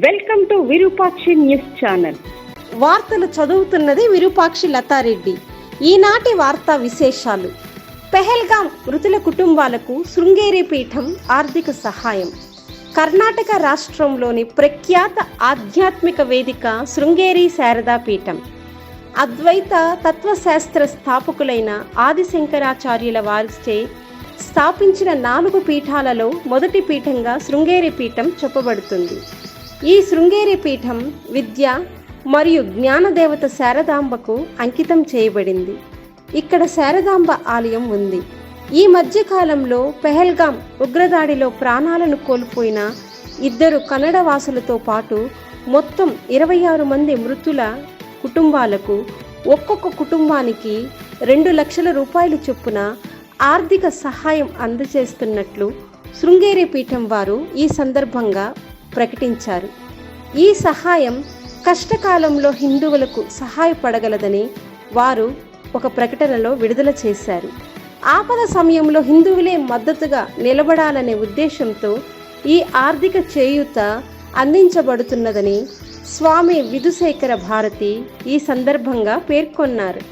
Welcome to Virupakshi news channel. వార్తలు చదువుతున్నది విరూపాక్షి లతారెడ్డి. ఈనాటి వార్తా విశేషాలు. పెహల్గాం మృతుల కుటుంబాలకు శృంగేరి పీఠం ఆర్థిక సహాయం. కర్ణాటక రాష్ట్రంలోని ప్రఖ్యాత ఆధ్యాత్మిక వేదిక శృంగేరి శారదా పీఠం అద్వైత తత్వశాస్త్ర స్థాపకులైన ఆదిశంకరాచార్యుల వారిచే స్థాపించిన 4 పీఠాలలో మొదటి పీఠంగా శృంగేరి పీఠం చెప్పబడుతుంది. ఈ శృంగేరి పీఠం విద్య మరియు జ్ఞానదేవత శారదాంబకు అంకితం చేయబడింది. ఇక్కడ శారదాంబ ఆలయం ఉంది. ఈ మధ్యకాలంలో పెహల్గాం ఉగ్రదాడిలో ప్రాణాలను కోల్పోయిన 2 కన్నడ వాసులతో పాటు మొత్తం 26 మంది మృతుల కుటుంబాలకు ఒక్కొక్క కుటుంబానికి 2 లక్షల రూపాయలు చొప్పున ఆర్థిక సహాయం అందజేస్తున్నట్లు శృంగేరి పీఠం వారు ఈ సందర్భంగా ప్రకటించారు. ఈ సహాయం కష్టకాలంలో హిందువులకు సహాయపడగలదని వారు ఒక ప్రకటనలో విడుదల చేశారు. ఆపద సమయంలో హిందువులే మద్దతుగా నిలబడాలనే ఉద్దేశంతో ఈ ఆర్థిక చేయూత అందించబడుతున్నదని స్వామి విధుశేఖర భారతి ఈ సందర్భంగా పేర్కొన్నారు.